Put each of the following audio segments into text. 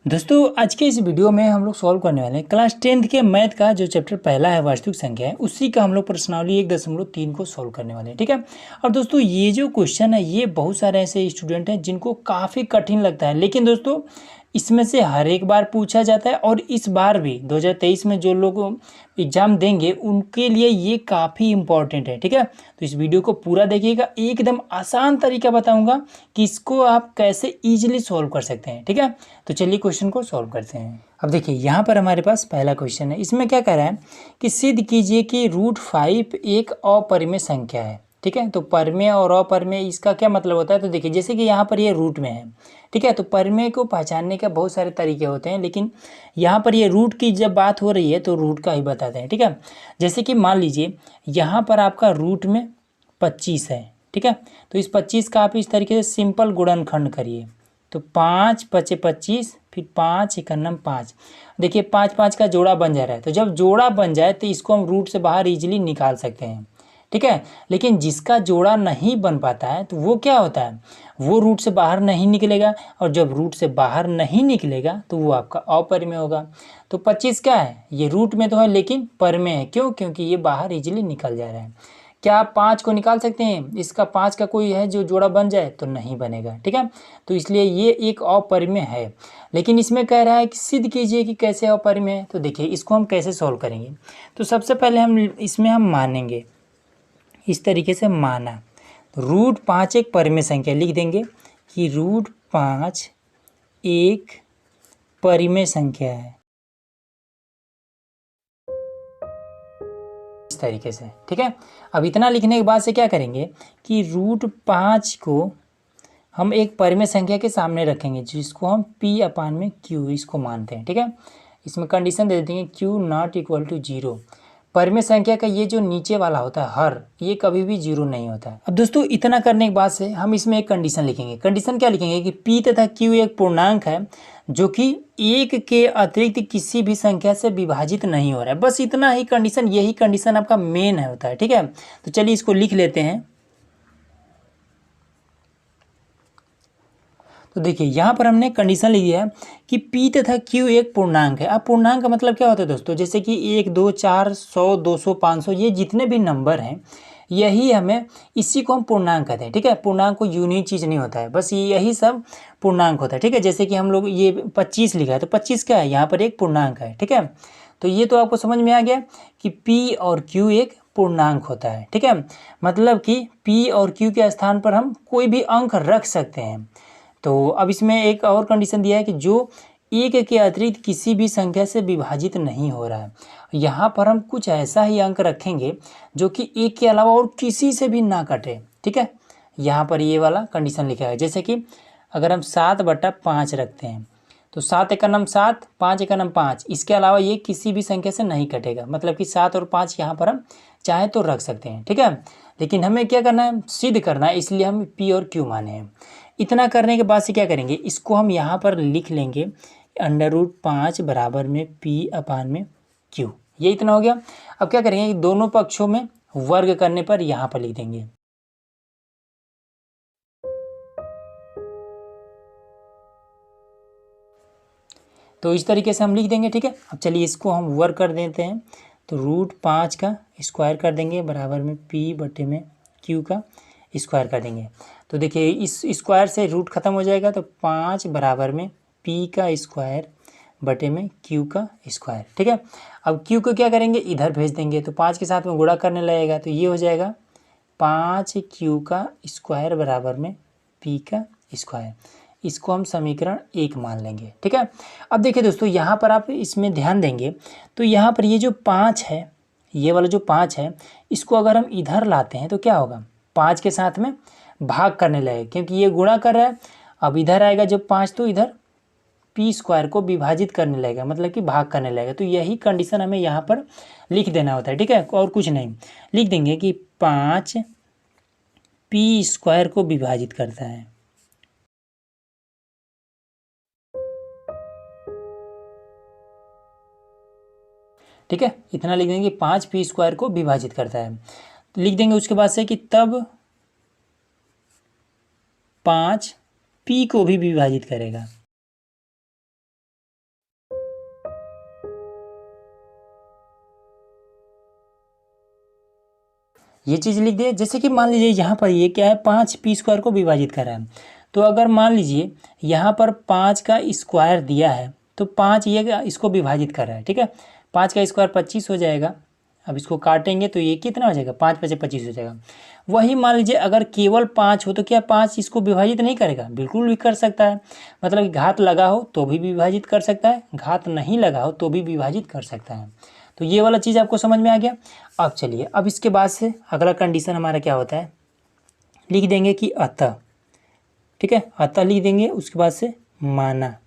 दोस्तों आज के इस वीडियो में हम लोग सॉल्व करने वाले हैं क्लास 10th के मैथ का जो चैप्टर पहला है वास्तविक संख्या है, उसी का हम लोग प्रश्नावली 1.3 को सॉल्व करने वाले हैं। ठीक है। और दोस्तों ये जो क्वेश्चन है ये बहुत सारे ऐसे स्टूडेंट हैं जिनको काफ़ी कठिन लगता है, लेकिन दोस्तों इसमें से हर एक बार पूछा जाता है और इस बार भी 2023 में जो लोग एग्ज़ाम देंगे उनके लिए ये काफ़ी इम्पॉर्टेंट है। ठीक है। तो इस वीडियो को पूरा देखिएगा, एकदम आसान तरीका बताऊंगा कि इसको आप कैसे ईजिली सॉल्व कर सकते हैं। ठीक है। तो चलिए क्वेश्चन को सॉल्व करते हैं। अब देखिए यहाँ पर हमारे पास पहला क्वेश्चन है। इसमें क्या कह रहा है कि सिद्ध कीजिए कि √5 एक अपरिमेय संख्या है। ठीक है। तो परिमेय और अपरिमेय इसका क्या मतलब होता है, तो देखिए जैसे कि यहाँ पर ये रूट में है। ठीक है। तो परिमेय को पहचानने के बहुत सारे तरीके होते हैं, लेकिन यहाँ पर ये रूट की जब बात हो रही है तो रूट का ही बताते हैं। ठीक है। जैसे कि मान लीजिए यहाँ पर आपका रूट में 25 है। ठीक है। तो इस 25 का आप इस तरीके से सिंपल गुणनखंड करिए। तो 5 × 25, फिर 5 × 5। देखिए 5 5 का जोड़ा बन जा रहा है, तो जब जोड़ा बन जाए तो इसको हम रूट से बाहर इजीली निकाल सकते हैं। ठीक है। लेकिन जिसका जोड़ा नहीं बन पाता है तो वो क्या होता है, वो रूट से बाहर नहीं निकलेगा, और जब रूट से बाहर नहीं निकलेगा तो वो आपका अपरिमेय होगा। तो 25 क्या है, ये रूट में तो है लेकिन परिमेय है। क्यों? क्योंकि ये बाहर इजीली निकल जा रहा है। क्या आप 5 को निकाल सकते हैं? इसका 5 का कोई है जो जोड़ा बन जाए? तो नहीं बनेगा। ठीक है। तो इसलिए ये एक अपरिमेय है। लेकिन इसमें कह रहा है कि सिद्ध कीजिए कि कैसे अपरिमेय है। तो देखिए इसको हम कैसे सॉल्व करेंगे। तो सबसे पहले हम मानेंगे इस तरीके से माना। तो √5 एक परिमेय संख्या, लिख देंगे कि √5 एक परिमेय संख्या है, इस तरीके से। ठीक है। अब इतना लिखने के बाद से क्या करेंगे कि √5 को हम एक परिमेय संख्या के सामने रखेंगे जिसको हम P/Q इसको मानते हैं। ठीक है। इसमें कंडीशन दे देंगे Q ≠ 0। परिमेय संख्या का ये जो नीचे वाला होता है हर, ये कभी भी 0 नहीं होता है। अब दोस्तों इतना करने के बाद से हम इसमें एक कंडीशन लिखेंगे। कंडीशन क्या लिखेंगे कि P तथा Q एक पूर्णांक है जो कि 1 के अतिरिक्त किसी भी संख्या से विभाजित नहीं हो रहा है। बस इतना ही कंडीशन, यही कंडीशन आपका मेन है होता है। ठीक है। तो चलिए इसको लिख लेते हैं। तो देखिए यहाँ पर हमने कंडीशन ली है कि P तथा Q एक पूर्णांक है। अब पूर्णांक का मतलब क्या होता है दोस्तों, जैसे कि 1 2 4 100 200 500 ये जितने भी नंबर हैं, यही हमें इसी को हम पूर्णांक कहते हैं। ठीक है। पूर्णांक को यूनिक चीज़ नहीं होता है, बस यही सब पूर्णांक होता है। ठीक है। जैसे कि हम लोग ये 25 लिखा है, तो 25 क्या है, यहाँ पर एक पूर्णांक है। ठीक है। तो ये तो आपको समझ में आ गया कि P और Q एक पूर्णांक होता है। ठीक है। मतलब कि P और Q के स्थान पर हम कोई भी अंक रख सकते हैं। तो अब इसमें एक और कंडीशन दिया है कि जो 1 के अतिरिक्त किसी भी संख्या से विभाजित नहीं हो रहा है। यहाँ पर हम कुछ ऐसा ही अंक रखेंगे जो कि 1 के अलावा और किसी से भी ना कटे। ठीक है। यहाँ पर ये वाला कंडीशन लिखा है, जैसे कि अगर हम 7/5 रखते हैं तो 7 × 7, 5 × 5, इसके अलावा ये किसी भी संख्या से नहीं कटेगा। मतलब कि 7 और 5 यहाँ पर हम चाहे तो रख सकते हैं। ठीक है। लेकिन हमें क्या करना है, सिद्ध करना है, इसलिए हम P और Q माने हैं। इतना करने के बाद से क्या करेंगे, इसको हम यहाँ पर लिख लेंगे √5 बराबर में P/Q। ये इतना हो गया। अब क्या करेंगे कि दोनों पक्षों में वर्ग करने पर यहाँ पर लिख देंगे। तो इस तरीके से हम लिख देंगे। ठीक है। अब चलिए इसको हम वर्ग कर देते हैं। तो √5 का स्क्वायर कर देंगे बराबर में P/Q का स्क्वायर कर देंगे। तो देखिए इस स्क्वायर से रूट खत्म हो जाएगा, तो 5 बराबर में P का स्क्वायर बटे में Q का स्क्वायर। ठीक है। अब Q को क्या करेंगे, इधर भेज देंगे, तो 5 के साथ में गुणा करने लगेगा, तो ये हो जाएगा 5Q का स्क्वायर बराबर में P का स्क्वायर। इसको हम समीकरण 1 मान लेंगे। ठीक है। अब देखिए दोस्तों यहाँ पर आप इसमें ध्यान देंगे तो यहाँ पर ये जो 5 है, ये वाला जो 5 है, इसको अगर हम इधर लाते हैं तो क्या होगा, 5 के साथ में भाग करने लगेगा, क्योंकि ये गुणा कर रहा है। अब इधर आएगा जब 5 तो इधर P² को विभाजित करने लगेगा, मतलब कि भाग करने लगेगा। तो यही कंडीशन हमें यहाँ पर लिख देना होता है। ठीक है। और कुछ नहीं, लिख देंगे कि 5 P² को विभाजित करता है। ठीक है। इतना लिख देंगे 5 P² को विभाजित करता है। तो लिख देंगे उसके बाद से कि तब 5 P को भी विभाजित करेगा। ये चीज़ लिख दिए। जैसे कि मान लीजिए यहाँ पर ये क्या है, 5p² को विभाजित कर रहा है। तो अगर मान लीजिए यहाँ पर 5 का स्क्वायर दिया है तो 5 ये इसको विभाजित कर रहा है, ठीक है। 5 का स्क्वायर 25 हो जाएगा। अब इसको काटेंगे तो ये कितना हो जाएगा, 5 5 25 हो जाएगा। वही मान लीजिए अगर केवल 5 हो तो क्या 5 इसको विभाजित नहीं करेगा, बिल्कुल भी कर सकता है। मतलब कि घात लगा हो तो भी विभाजित कर सकता है, घात नहीं लगा हो तो भी विभाजित कर सकता है। तो ये वाला चीज़ आपको समझ में आ गया। अब चलिए, अब इसके बाद से अगला कंडीशन हमारा क्या होता है, लिख देंगे कि अतः, ठीक है, अतः लिख देंगे। उसके बाद से माना,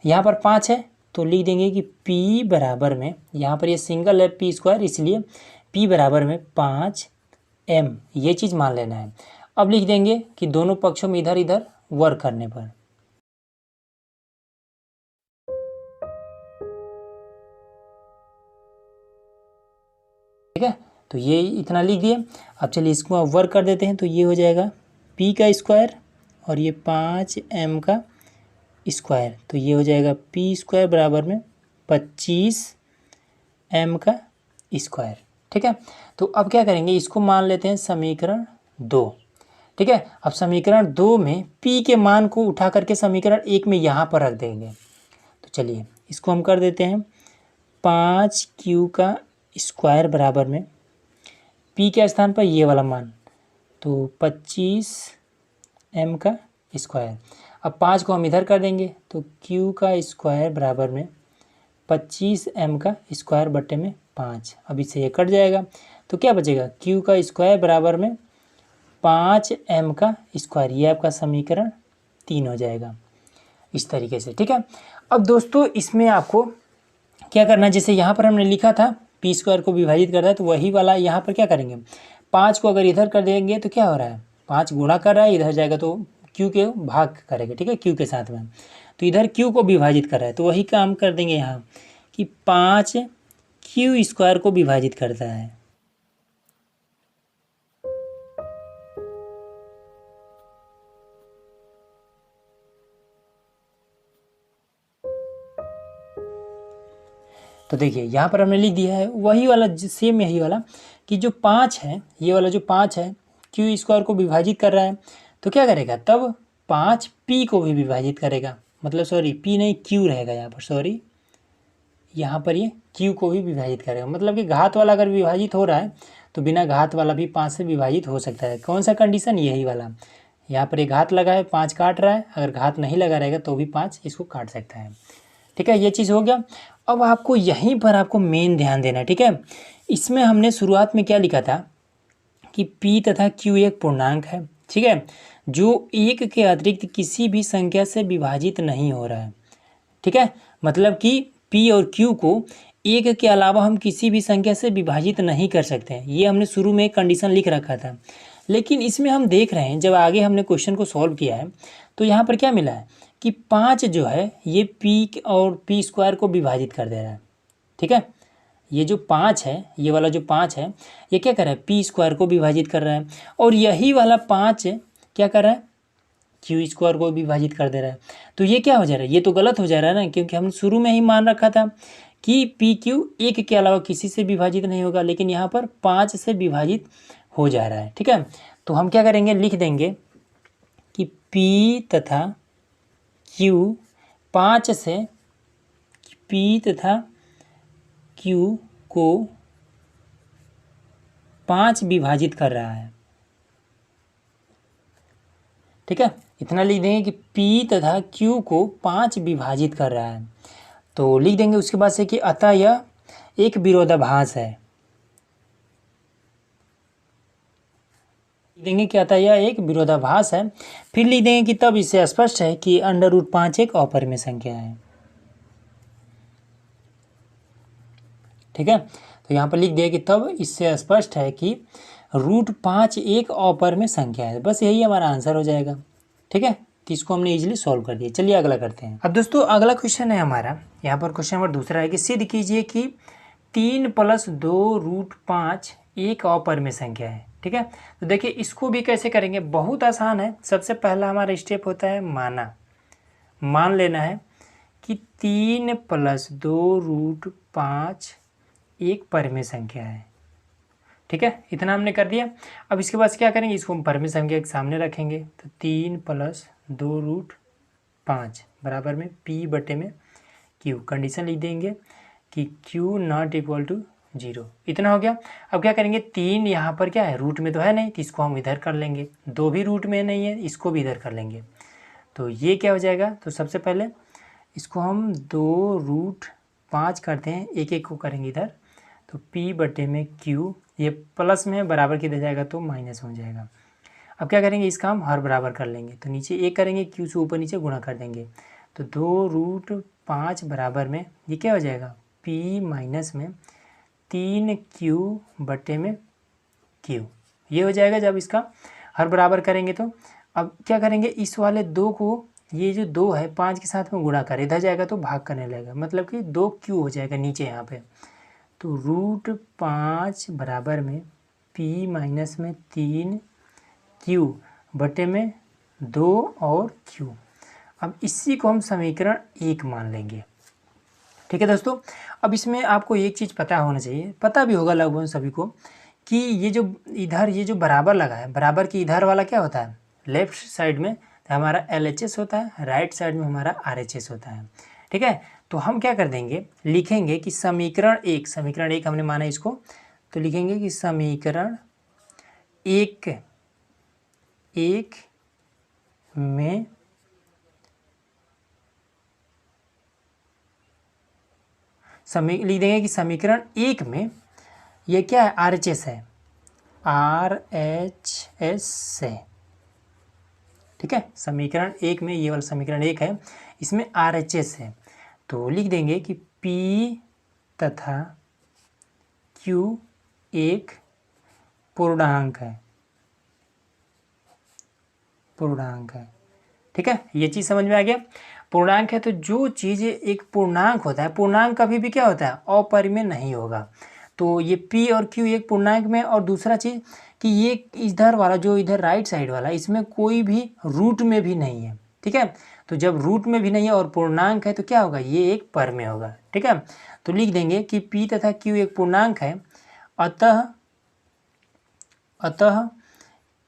यहाँ पर 5 है तो लिख देंगे कि p बराबर में, यहाँ पर ये सिंगल है p² इसलिए p बराबर में 5m, ये चीज़ मान लेना है। अब लिख देंगे कि दोनों पक्षों में इधर इधर वर्ग करने पर, ठीक है। तो ये इतना लिख दिए। अब चलिए इसको आप वर्क कर देते हैं। तो ये हो जाएगा p का स्क्वायर और ये 5m का स्क्वायर, तो ये हो जाएगा p² बराबर में 25m का स्क्वायर, ठीक है। तो अब क्या करेंगे, इसको मान लेते हैं समीकरण 2, ठीक है। अब समीकरण 2 में p के मान को उठा करके समीकरण 1 में यहाँ पर रख देंगे। तो चलिए इसको हम कर देते हैं 5q का स्क्वायर बराबर में p के स्थान पर ये वाला मान, तो 25m का स्क्वायर। अब 5 को हम इधर कर देंगे तो q का स्क्वायर बराबर में 25m का स्क्वायर बटे में 5। अब इससे ये कट जाएगा तो क्या बचेगा, q का स्क्वायर बराबर में 5m का स्क्वायर। ये आपका समीकरण 3 हो जाएगा इस तरीके से, ठीक है। अब दोस्तों इसमें आपको क्या करना है, जैसे यहाँ पर हमने लिखा था p² को विभाजित करता है, तो वही वाला यहाँ पर क्या करेंगे, 5 को अगर इधर कर देंगे तो क्या हो रहा है, 5 गुणा कर रहा है, इधर जाएगा तो q के भाग करेगा, ठीक है, q के साथ में। तो इधर q को विभाजित कर रहा है तो वही काम कर देंगे यहाँ कि 5q² को विभाजित करता है। तो देखिए यहाँ पर हमने लिख दिया है वही वाला, सेम यही वाला कि जो 5 है, ये वाला जो 5 है q² को विभाजित कर रहा है तो क्या करेगा, तब 5p को भी विभाजित करेगा। मतलब सॉरी p नहीं q रहेगा यहाँ पर, सॉरी यहाँ पर ये q को भी विभाजित करेगा। मतलब कि घात वाला अगर विभाजित हो रहा है तो बिना घात वाला भी 5 से विभाजित हो सकता है। कौन सा कंडीशन, यही वाला। यहाँ पर एक घात लगा है 5 काट रहा है, अगर घात नहीं लगा रहेगा तो भी 5 इसको काट सकता है, ठीक है। ये चीज़ हो गया। अब आपको यहीं पर आपको मेन ध्यान देना है, ठीक है। इसमें हमने शुरुआत में क्या लिखा था कि p तथा q एक पूर्णांक है, ठीक है, जो 1 के अतिरिक्त किसी भी संख्या से विभाजित नहीं हो रहा है, ठीक है। मतलब कि p और q को 1 के अलावा हम किसी भी संख्या से विभाजित नहीं कर सकते हैं। ये हमने शुरू में एक कंडीशन लिख रखा था। लेकिन इसमें हम देख रहे हैं जब आगे हमने क्वेश्चन को सॉल्व किया है तो यहाँ पर क्या मिला है कि 5 जो है ये p और p² को विभाजित कर दे रहा है, ठीक है। ये जो 5 है, ये वाला जो 5 है ये क्या कर रहा है, p² को विभाजित कर रहा है। और यही वाला 5 क्या कर रहा है, q² को विभाजित कर दे रहा है। तो ये क्या हो जा रहा है, ये तो गलत हो जा रहा है ना, क्योंकि हमने शुरू में ही मान रखा था कि pq 1 के अलावा किसी से विभाजित नहीं होगा, लेकिन यहाँ पर 5 से विभाजित हो जा रहा है, ठीक है। तो हम क्या करेंगे, लिख देंगे कि p तथा q 5 से p तथा q को 5 विभाजित कर रहा है, ठीक है। इतना लिख देंगे कि p तथा q को 5 विभाजित कर रहा है। तो लिख देंगे उसके बाद से कि अतः यह एक विरोधाभास है, लिख देंगे कि अतः यह एक विरोधाभास है। फिर लिख देंगे कि तब इससे स्पष्ट है कि √5 एक अपरिमेय संख्या है, ठीक है। तो यहाँ पर लिख दिया कि तब इससे स्पष्ट है कि √5 एक अपरिमेय संख्या है। बस यही हमारा आंसर हो जाएगा, ठीक है। तो इसको हमने इजीली सॉल्व कर दिया। चलिए अगला करते हैं। अब दोस्तों अगला क्वेश्चन है हमारा, यहाँ पर क्वेश्चन नंबर दूसरा है कि सिद्ध कीजिए कि 3 + 2√5 एक अपरिमेय संख्या है, ठीक है। तो देखिए इसको भी कैसे करेंगे, बहुत आसान है। सबसे पहला हमारा स्टेप होता है मान लेना है कि 3 + 2√5 एक परिमेय संख्या है, ठीक है, इतना हमने कर दिया। अब इसके बाद क्या करेंगे, इसको हम परिमेय संख्या के सामने रखेंगे, तो 3 + 2√5 बराबर में p बटे में q। कंडीशन लिख देंगे कि q नॉट इक्वल टू 0। इतना हो गया। अब क्या करेंगे, 3 यहाँ पर क्या है, रूट में तो है नहीं, तो इसको हम इधर कर लेंगे। 2 भी रूट में नहीं है, इसको भी इधर कर लेंगे। तो ये क्या हो जाएगा, तो सबसे पहले इसको हम 2√5 करते हैं, एक एक को करेंगे इधर, तो p बटे में q, ये प्लस में बराबर किधर जाएगा तो माइनस हो जाएगा। अब क्या करेंगे, इसका हम हर बराबर कर लेंगे, तो नीचे एक करेंगे, q से ऊपर नीचे गुणा कर देंगे, तो 2√5 बराबर में ये क्या हो जाएगा, p माइनस में 3q बटे में q, ये हो जाएगा जब इसका हर बराबर करेंगे। तो अब क्या करेंगे, इस वाले 2 को, ये जो 2 है 5 के साथ में गुणा कर, इधर जाएगा तो भाग करने लगेगा, मतलब कि 2q हो जाएगा नीचे यहाँ पे। तो √5 बराबर में p माइनस में 3q बटे में 2 और q। अब इसी को हम समीकरण 1 मान लेंगे। ठीक है दोस्तों, अब इसमें आपको एक चीज़ पता होना चाहिए, पता भी होगा लगभग सभी को, कि ये जो इधर ये जो बराबर लगा है, बराबर की इधर वाला क्या होता है, लेफ्ट साइड में हमारा LHS होता है, राइट साइड में हमारा RHS होता है। ठीक है, तो हम क्या कर देंगे, लिखेंगे कि समीकरण 1 हमने माना इसको, तो लिखेंगे कि समीकरण 1 में लिख देंगे कि समीकरण 1 में ये क्या है, RHS है, RHS है। ठीक है, समीकरण 1 में ये वाला समीकरण 1 है, इसमें RHS है, तो लिख देंगे कि P तथा Q एक पूर्णांक है, पूर्णांक है। ठीक है, ये चीज़ समझ में आ गया। पूर्णांक है तो जो चीज़ एक पूर्णांक होता है, पूर्णांक कभी भी क्या होता है, अपरिमेय नहीं होगा। तो ये P और Q एक पूर्णांक में, और दूसरा चीज़ कि ये इधर वाला जो इधर राइट साइड वाला, इसमें कोई भी रूट में भी नहीं है। ठीक है, तो जब रूट में भी नहीं है और पूर्णांक है तो क्या होगा, ये एक परिमेय होगा। ठीक है, तो लिख देंगे कि P तथा Q एक पूर्णांक है, अतः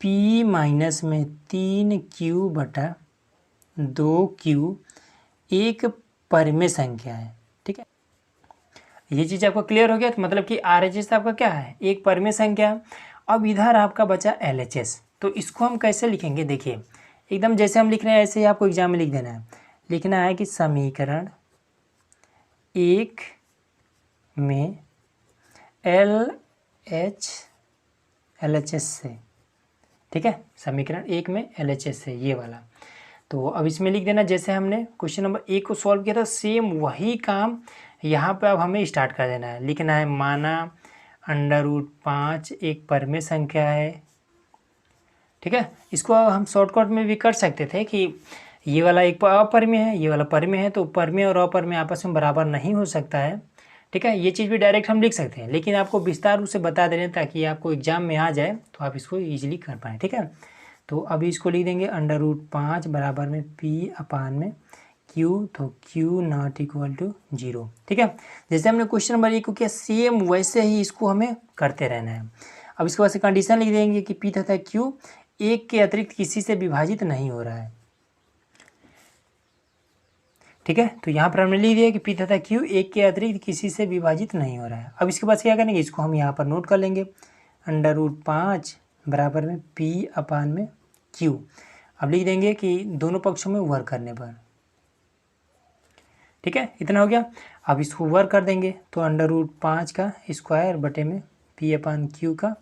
P माइनस में 3Q बटा 2Q एक परिमेय संख्या है। ठीक है, ये चीज़ आपको क्लियर हो गया, तो मतलब कि RHS आपका क्या है, एक परिमेय संख्या। अब इधर आपका बचा LHS, तो इसको हम कैसे लिखेंगे, देखिए एकदम जैसे हम लिख रहे हैं ऐसे ही आपको एग्जाम में लिख देना है। लिखना है कि समीकरण 1 में LHS से, ठीक है, समीकरण 1 में LHS से, ये वाला। तो अब इसमें लिख देना, जैसे हमने क्वेश्चन नंबर 1 को सॉल्व किया था, सेम वही काम यहाँ पे अब हमें स्टार्ट कर देना है। लिखना है, माना √5 एक परिमेय संख्या है। ठीक है, इसको हम शॉर्टकट में भी कर सकते थे कि ये वाला एक अपरिमेय है, ये वाला परिमेय है, तो परिमेय और अपरिमेय आपस में बराबर नहीं हो सकता है। ठीक है, ये चीज़ भी डायरेक्ट हम लिख सकते हैं, लेकिन आपको विस्तार रूप से बता दे रहे हैं ताकि आपको एग्जाम में आ जाए तो आप इसको ईजिली कर पाएँ। ठीक है, तो अभी इसको लिख देंगे √5 बराबर में P/में Q, तो Q नॉट इक्वल टू 0। ठीक है, जैसे हमने क्वेश्चन नंबर 1 को किया, सेम वैसे ही इसको हमें करते रहना है। अब इसके बाद से कंडीशन लिख देंगे कि P तथा Q एक के अतिरिक्त किसी से विभाजित नहीं हो रहा है। ठीक है, तो यहाँ पर हमने लिख दिया कि P तथा Q एक के अतिरिक्त किसी से विभाजित नहीं हो रहा है। अब इसके बाद क्या करेंगे, इसको हम यहाँ पर नोट कर लेंगे, √5 बराबर में P/में Q। अब लिख देंगे कि दोनों पक्षों में वर्ग करने पर। ठीक है, इतना हो गया। अब इसको वर्ग कर देंगे, तो √5 का स्क्वायर बटे में P/Q का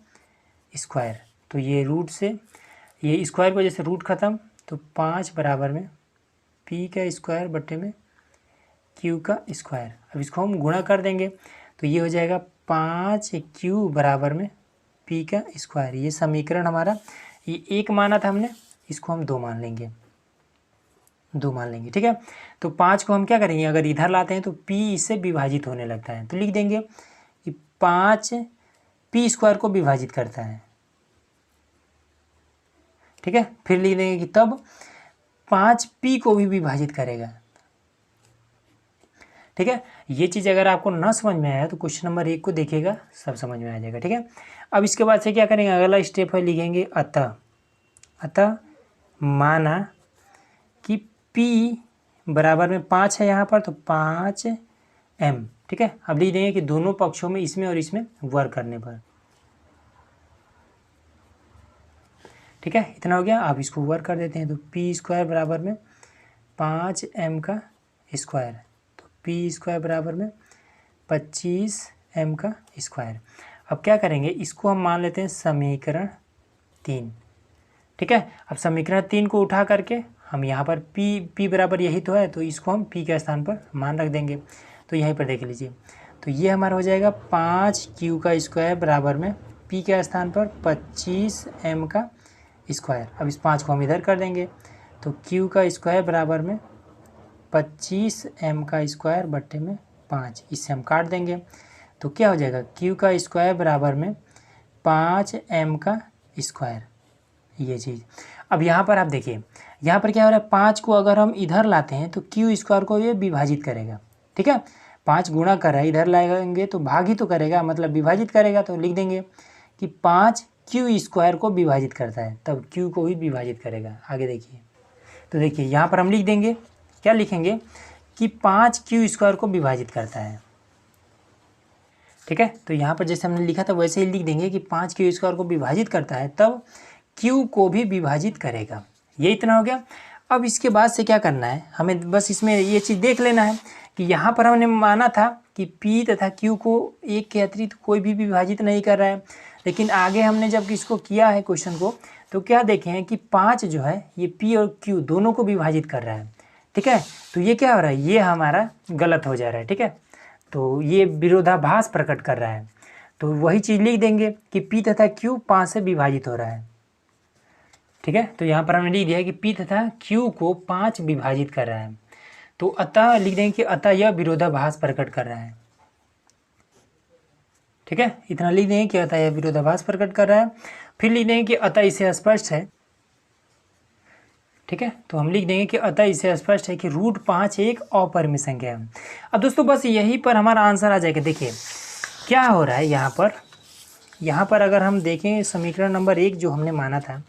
स्क्वायर, तो ये रूट से ये स्क्वायर को जैसे रूट ख़त्म, तो 5 बराबर में P का स्क्वायर बटे में Q का स्क्वायर। अब इसको हम गुणा कर देंगे, तो ये हो जाएगा 5Q बराबर में P का स्क्वायर। ये समीकरण हमारा, ये 1 माना था हमने, इसको हम 2 मान लेंगे, 2 मान लेंगे। ठीक है, तो 5 को हम क्या करेंगे, अगर इधर लाते हैं तो P इससे विभाजित होने लगता है, तो लिख देंगे कि 5 P स्क्वायर को विभाजित करता है। ठीक है, फिर लिख देंगे कि तब 5P को भी विभाजित करेगा। ठीक है। ये चीज़ अगर आपको ना समझ में आया तो क्वेश्चन नंबर 1 को देखिएगा, सब समझ में आ जाएगा। ठीक है। अब इसके बाद से क्या करेंगे, अगला स्टेप है, लिखेंगे अतः माना कि P बराबर में 5 है यहाँ पर, तो 5m। ठीक है। अब लिख देंगे कि दोनों पक्षों में, इसमें और इसमें वर्ग करने पर। ठीक है, इतना हो गया। आप इसको वर्क कर देते हैं तो p² बराबर में 5m का स्क्वायर, तो p² बराबर में 25m का स्क्वायर। अब क्या करेंगे, इसको हम मान लेते हैं समीकरण 3। ठीक है। अब समीकरण 3 को उठा करके हम यहाँ पर p बराबर यही तो है, तो इसको हम p के स्थान पर मान रख देंगे। तो यहीं पर देख लीजिए, तो ये हमारा हो जाएगा 5q का स्क्वायर बराबर में p के स्थान पर 25m का स्क्वायर। अब इस 5 को हम इधर कर देंगे, तो q का स्क्वायर बराबर में 25m का स्क्वायर बट्टे में 5, इससे हम काट देंगे। तो क्या हो जाएगा, q का स्क्वायर बराबर में 5m का स्क्वायर, ये चीज़। अब यहाँ पर आप देखिए, यहाँ पर क्या हो रहा है, 5 को अगर हम इधर लाते हैं तो q स्क्वायर को ये विभाजित करेगा। ठीक है। 5 गुणा कर रहा है, इधर लाएंगे तो भाग ही तो करेगा, मतलब विभाजित करेगा। तो लिख देंगे कि 5 q स्क्वायर को विभाजित करता है, तब q को भी विभाजित करेगा। आगे देखिए, तो देखिए यहाँ पर हम लिख देंगे, क्या लिखेंगे कि 5 q स्क्वायर को विभाजित करता है। ठीक है। तो यहाँ पर जैसे हमने लिखा था वैसे ही लिख देंगे कि 5 q स्क्वायर को विभाजित करता है, तब q को भी विभाजित करेगा। ये इतना हो गया। अब इसके बाद से क्या करना है, हमें बस इसमें ये चीज़ देख लेना है कि यहाँ पर हमने माना था कि p तथा q को एक के अतिरिक्त कोई भी विभाजित नहीं कर रहा है, लेकिन आगे हमने जब इसको किया है क्वेश्चन को, तो क्या देखे हैं कि 5 जो है ये p और q दोनों को विभाजित कर रहा है। ठीक है। तो ये क्या हो रहा है, ये हमारा गलत हो जा रहा है। ठीक है। तो ये विरोधाभास प्रकट कर रहा है, तो वही चीज़ लिख देंगे कि p तथा q 5 से विभाजित हो रहा है। ठीक है। तो यहाँ पर हमने लिख दिया है कि p तथा q को 5 विभाजित कर रहा है, तो अतः लिख देंगे कि अतः यह विरोधाभास प्रकट कर रहा है। ठीक है। इतना लिख देंगे कि अतः यह विरोधाभास प्रकट कर रहा है। फिर लिख देंगे कि अतः इसे स्पष्ट है। ठीक है। तो हम लिख देंगे कि अतः इसे स्पष्ट है कि √5 एक अपरिमेय संख्या है। अब दोस्तों बस यहीं पर हमारा आंसर आ जाएगा। देखिए क्या हो रहा है यहाँ पर अगर हम देखें समीकरण नंबर 1 जो हमने माना था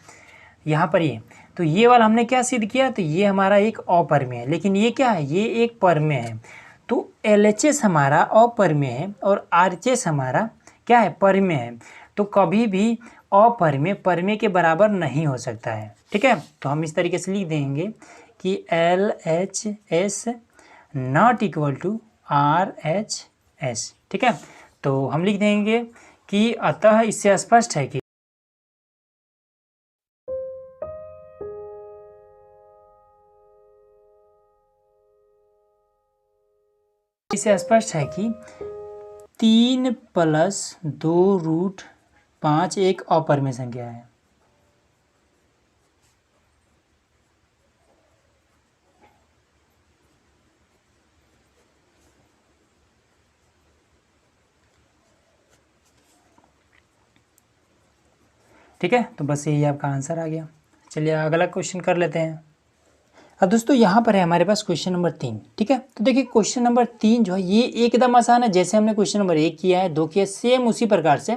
यहाँ पर ये, तो ये वाला हमने क्या सिद्ध किया, तो ये हमारा एक अपरिमेय है, लेकिन ये क्या है, ये एक परिमेय है। तो LHS हमारा अपरिमेय है और RHS हमारा क्या है, परिमेय है। तो कभी भी अपरिमेय परिमेय के बराबर नहीं हो सकता है। ठीक है। तो हम इस तरीके से लिख देंगे कि LHS not equal to RHS। ठीक है। तो हम लिख देंगे कि अतः इससे स्पष्ट है कि इससे स्पष्ट है कि 3 + 2√5 एक अपरिमेय संख्या है। ठीक है। तो बस यही आपका आंसर आ गया। चलिए अगला क्वेश्चन कर लेते हैं। अब दोस्तों यहाँ पर है हमारे पास क्वेश्चन नंबर 3। ठीक है। तो देखिए क्वेश्चन नंबर 3 जो है ये एकदम आसान है, जैसे हमने क्वेश्चन नंबर 1 किया है, 2 किया, सेम उसी प्रकार से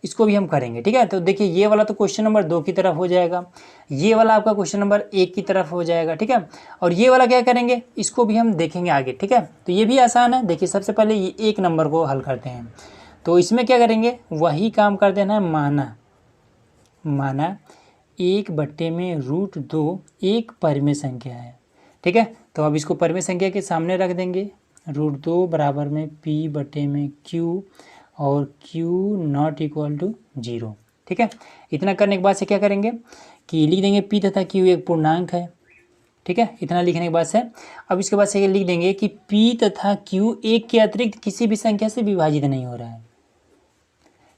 इसको भी हम करेंगे। ठीक है। तो देखिए ये वाला तो क्वेश्चन नंबर 2 की तरफ हो जाएगा, ये वाला आपका क्वेश्चन नंबर 1 की तरफ हो जाएगा। ठीक है। और ये वाला क्या करेंगे, इसको भी हम देखेंगे आगे। ठीक है। तो ये भी आसान है। देखिए सबसे पहले ये 1 नंबर को हल करते हैं, तो इसमें क्या करेंगे, वही काम कर देना है, माना 1/√2 एक परिमेय संख्या है। ठीक है। तो अब इसको परिमेय संख्या के सामने रख देंगे, √2 बराबर में p/q और q नॉट इक्वल टू 0। ठीक है। इतना करने के बाद से क्या करेंगे कि लिख देंगे p तथा q एक पूर्णांक है। ठीक है। इतना लिखने के बाद से अब इसके बाद से लिख देंगे कि p तथा q एक के अतिरिक्त किसी भी संख्या से विभाजित नहीं हो रहा है।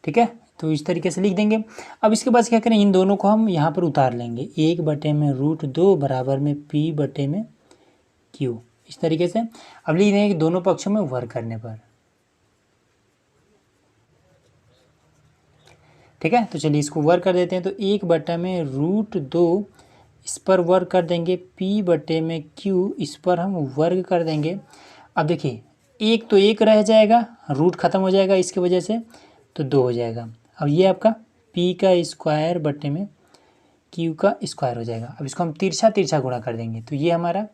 ठीक है। तो इस तरीके से लिख देंगे। अब इसके बाद क्या करें, इन दोनों को हम यहाँ पर उतार लेंगे, 1/√2 बराबर में p/q, इस तरीके से। अब लिख देंगे कि दोनों पक्षों में वर्ग करने पर। ठीक है। तो चलिए इसको वर्ग कर देते हैं, तो 1/√2 इस पर वर्ग कर देंगे, p/q इस पर हम वर्ग कर देंगे। अब देखिए एक तो एक रह जाएगा, रूट ख़त्म हो जाएगा इसकी वजह से, तो 2 हो जाएगा। अब ये आपका p का स्क्वायर बटे में q का स्क्वायर हो जाएगा। अब इसको हम तिरछा तिरछा गुणा कर देंगे, तो ये हमारा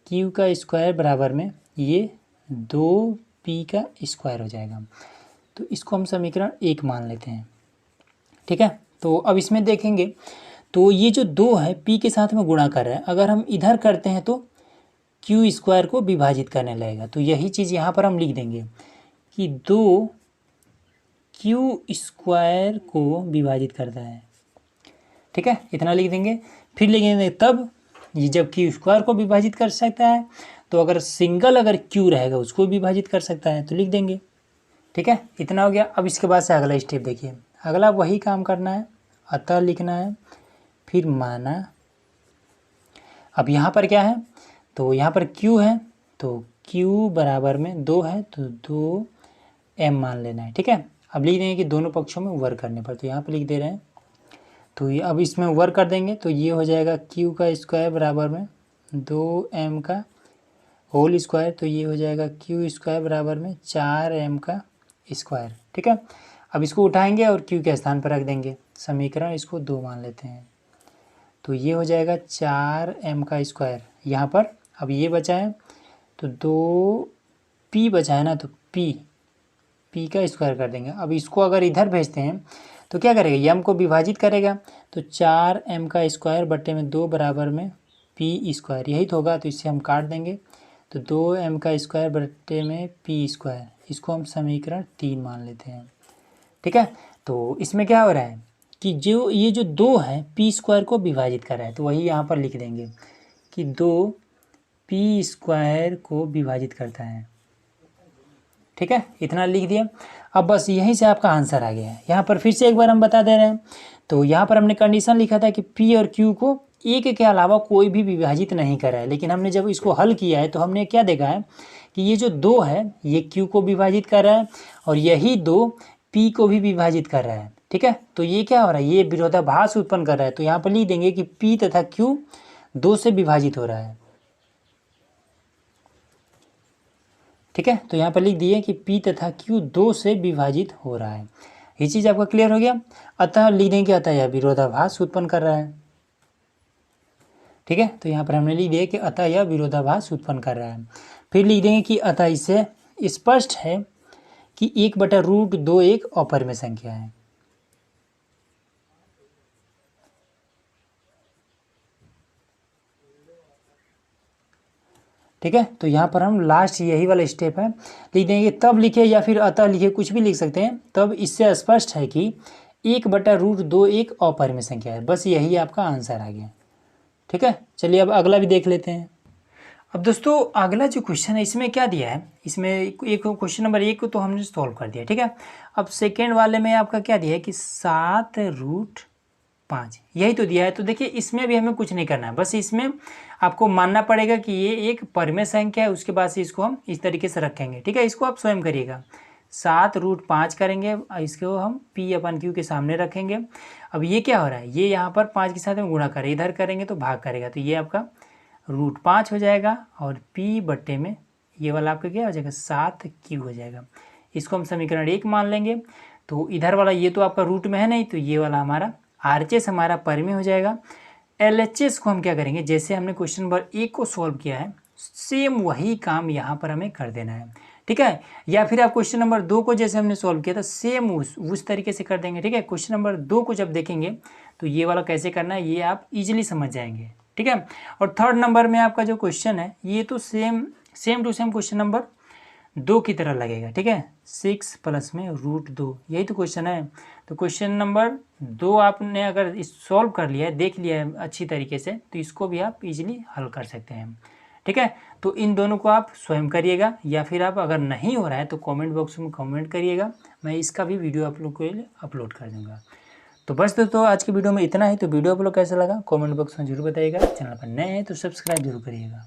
q का स्क्वायर बराबर में ये 2p का स्क्वायर हो जाएगा। तो इसको हम समीकरण 1 मान लेते हैं, ठीक है। तो अब इसमें देखेंगे तो ये जो 2 है p के साथ में गुणा कर रहा है, अगर हम इधर करते हैं तो q स्क्वायर को विभाजित करने लगेगा। तो यही चीज़ यहाँ पर हम लिख देंगे कि 2 q स्क्वायर को विभाजित करता है, ठीक है, इतना लिख देंगे। फिर लिखेंगे तब ये जब q स्क्वायर को विभाजित कर सकता है तो अगर q रहेगा उसको विभाजित कर सकता है, तो लिख देंगे, ठीक है, इतना हो गया। अब इसके बाद से अगला स्टेप देखिए, अगला वही काम करना है, अतः लिखना है, फिर माना। अब यहाँ पर क्या है, तो यहाँ पर q है, तो q बराबर में 2 है, तो 2m मान लेना है, ठीक है। अब लिख देंगे कि दोनों पक्षों में वर्ग करने पर, तो यहाँ पर लिख दे रहे हैं। तो ये अब इसमें वर्ग कर देंगे, तो ये हो जाएगा q का स्क्वायर बराबर में 2m का होल स्क्वायर, तो ये हो जाएगा q स्क्वायर बराबर में 4m का स्क्वायर, ठीक है। अब इसको उठाएंगे और q के स्थान पर रख देंगे, समीकरण इसको 2 मान लेते हैं, तो ये हो जाएगा 4m का स्क्वायर। यहाँ पर अब ये बचा है तो 2p बचा है ना, तो p का स्क्वायर कर देंगे। अब इसको अगर इधर भेजते हैं तो क्या करेगा, m को विभाजित करेगा, तो 4m का स्क्वायर बटे में 2 बराबर में p स्क्वायर, यही तो होगा, तो इससे हम काट देंगे, तो 2m का स्क्वायर बटे में p स्क्वायर, इसको हम समीकरण 3 मान लेते हैं, ठीक है। तो इसमें क्या हो रहा है कि जो ये जो 2 है p स्क्वायर को विभाजित कर रहा है, तो वही यहाँ पर लिख देंगे कि 2 p स्क्वायर को विभाजित करता है, ठीक है, इतना लिख दिया। अब बस यहीं से आपका आंसर आ गया है। यहाँ पर फिर से एक बार हम बता दे रहे हैं, तो यहाँ पर हमने कंडीशन लिखा था कि p और q को एक के अलावा कोई भी विभाजित नहीं करा है, लेकिन हमने जब इसको हल किया है तो हमने क्या देखा है कि ये जो 2 है ये q को विभाजित कर रहा है और यही 2 p को भी विभाजित कर रहा है, ठीक है। तो ये क्या हो रहा है, ये विरोधाभास उत्पन्न कर रहा है, तो यहाँ पर लिख देंगे कि p तथा q 2 से विभाजित हो रहा है, ठीक है। तो यहाँ पर लिख दिए कि p तथा q 2 से विभाजित हो रहा है। ये चीज़ आपका क्लियर हो गया। अतः लिख देंगे अतः यह विरोधाभास उत्पन्न कर रहा है, ठीक है। तो यहाँ पर हमने लिख दिया कि अतः यह विरोधाभास उत्पन्न कर रहा है। फिर लिख देंगे कि अतः इससे स्पष्ट है कि 1/√2 एक अपरिमेय संख्या है, ठीक है। तो यहाँ पर हम लास्ट यही वाला स्टेप है, लिख देंगे तब लिखे या फिर अतः लिखे, कुछ भी लिख सकते हैं, तब इससे स्पष्ट है कि 1/√2 एक अपरिमेय संख्या है। बस यही आपका आंसर आ गया, ठीक है। चलिए अब अगला भी देख लेते हैं। अब दोस्तों अगला जो क्वेश्चन है इसमें क्या दिया है, इसमें एक क्वेश्चन नंबर 1 को तो हमने सॉल्व कर दिया, ठीक है। अब सेकेंड वाले में आपका क्या दिया है कि 7√5, यही तो दिया है। तो देखिए इसमें भी हमें कुछ नहीं करना है, बस इसमें आपको मानना पड़ेगा कि ये एक परिमेय संख्या है, उसके बाद से इसको हम इस तरीके से रखेंगे, ठीक है। इसको आप स्वयं करिएगा, 7√5 करेंगे, इसको हम p/q के सामने रखेंगे। अब ये क्या हो रहा है, ये यहाँ पर 5 के साथ में गुणा करें, इधर करेंगे तो भाग करेगा, तो ये आपका √5 हो जाएगा और p बटे में ये वाला आपका क्या हो जाएगा 7q हो जाएगा। इसको हम समीकरण 1 मान लेंगे। तो इधर वाला ये तो आपका रूट में है नहीं, तो ये वाला हमारा RHS हमारा परिमेय हो जाएगा। LHS को हम क्या करेंगे, जैसे हमने क्वेश्चन नंबर 1 को सॉल्व किया है सेम वही काम यहाँ पर हमें कर देना है, ठीक है। या फिर आप क्वेश्चन नंबर 2 को जैसे हमने सॉल्व किया था सेम उस तरीके से कर देंगे, ठीक है। क्वेश्चन नंबर 2 को जब देखेंगे तो ये वाला कैसे करना है ये आप इजीली समझ जाएंगे, ठीक है। और थर्ड नंबर में आपका जो क्वेश्चन है ये तो same to same question number 2 की तरह लगेगा, ठीक है। 6 प्लस में √2, यही तो क्वेश्चन है। तो क्वेश्चन नंबर 2 आपने अगर इस सॉल्व कर लिया है, देख लिया है अच्छी तरीके से, तो इसको भी आप इजीली हल कर सकते हैं, ठीक है। तो इन दोनों को आप स्वयं करिएगा, या फिर आप अगर नहीं हो रहा है तो कमेंट बॉक्स में कमेंट करिएगा, मैं इसका भी वीडियो आप लोग के लिए अपलोड कर दूँगा। तो बस दोस्तों आज की वीडियो में इतना ही। तो वीडियो आप लोग कैसा लगा कमेंट बॉक्स में जरूर बताइएगा। चैनल पर नए हैं तो सब्सक्राइब जरूर करिएगा।